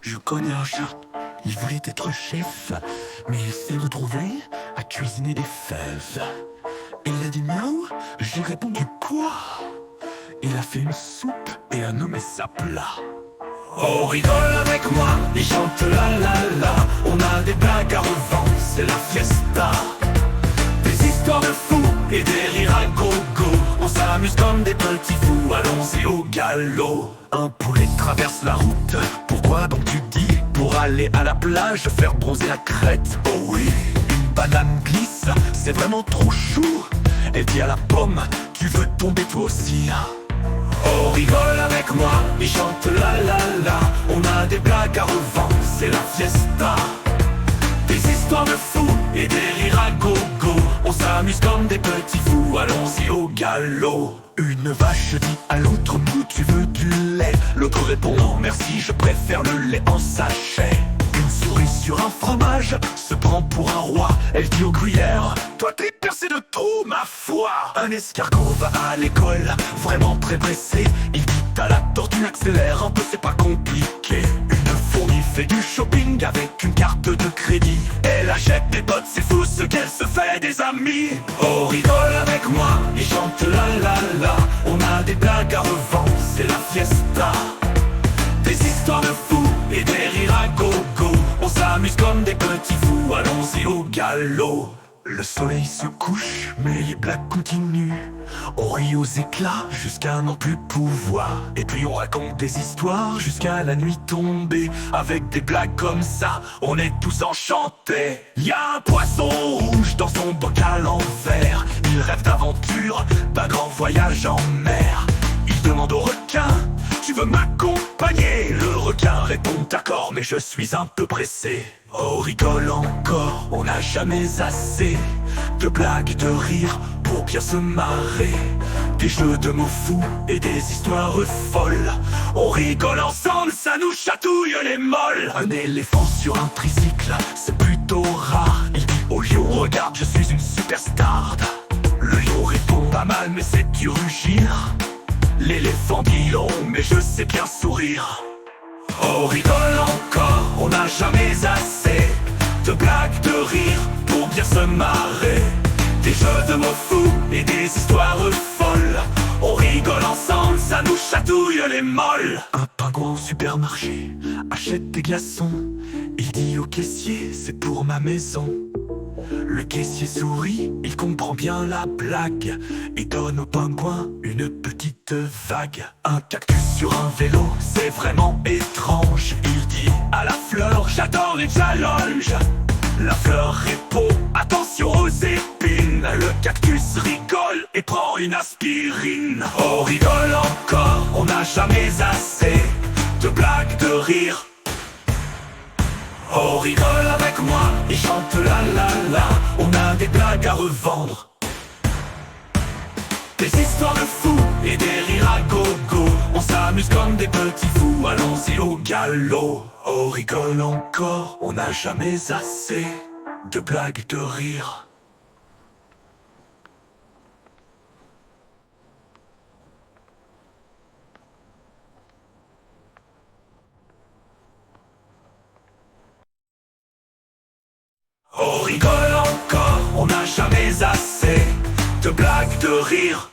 Je connais un chat, il voulait être chef, mais il s'est retrouvé à cuisiner des fèves. Il a dit miaou, j'ai répondu quoi? Il a fait une soupe et a nommé ça plat. Oh, rigole avec moi et chante la la la. On a des blagues à revendre, c'est la fiesta. Des histoires de fous et des rires à gogo. On s'amuse comme des petits fous, allons-y au galop. Un poulet traverse la route, pourquoi donc tu dis? Pour aller à la plage, faire bronzer la crête. Oh oui, une banane glisse, c'est vraiment trop chou. Elle dit à la pomme, tu veux tomber toi aussi? Oh, rigole avec moi et chante la la la. On a des blagues à revendre, c'est la fiesta. Des histoires de fous et des rires à gogo. On s'amuse comme des petits fous, allons-y au galop. Une vache dit à l'autre, tu veux du lait? L'autre répond, non merci, je préfère le lait en sachet. Une souris sur un fromage se prend pour un roi. Elle dit au gruyère, toi t'es percé de tout ma foi. Un escargot va à l'école, vraiment très pressé. Il dit à la tortue, accélère un peu, c'est pas compliqué. Une fourmi fait du shopping avec une carte de crédit. Elle achète des bottes, c'est fou ce qu'elle se fait des amis. Oh, rigole avec moi et chante la la la. On a des blagues à revendre, c'est la fiesta. Des histoires de fous et des rires à gogo. On s'amuse comme des petits fous, allons-y au galop. Le soleil se couche, mais les blagues continuent. On rit aux éclats jusqu'à n'en plus pouvoir. Et puis on raconte des histoires jusqu'à la nuit tombée. Avec des blagues comme ça, on est tous enchantés. Y a un poisson rouge dans son bocal en verre. Il rêve d'aventure, d'un grand voyage en mer. Il demande au requin, tu veux m'accompagner? Le requin répond d'accord, mais je suis un peu pressé. Oh, rigole encore, on n'a jamais assez de blagues, de rires pour bien se marrer. Des jeux de mots fous et des histoires folles. On rigole ensemble, ça nous chatouille les molles. Un éléphant sur un tricycle, c'est plutôt rare. Il dit au lion, regarde, je suis une superstar. Le lion répond, pas mal, mais c'est du rugir. L'éléphant dit long, mais je sais bien sourire. Oh, rigole encore, on n'a jamais assez de blagues, de rires pour bien se marrer. Des jeux de mots fous et des histoires folles. On rigole ensemble, ça nous chatouille les molles. Un pingouin au supermarché achète des glaçons. Il dit au caissier, c'est pour ma maison. Le caissier sourit, il comprend bien la blague et donne au pingouin une petite vague. Un cactus sur un vélo, c'est vraiment étrange. Il dit à la fleur, j'adore les challenges. La fleur répond, attention aux épines. Le cactus rigole et prend une aspirine. Oh, rigole encore, on n'a jamais assez de blagues, de rires. Oh, rigole avec moi et chante la la la. On a des blagues à revendre, des histoires de fous et des rires à gogo. On s'amuse comme des petits fous, allons-y au galop. Oh, rigole encore, on n'a jamais assez de blagues, de rires. Oh, rigole encore, on n'a jamais assez de blagues, de rires.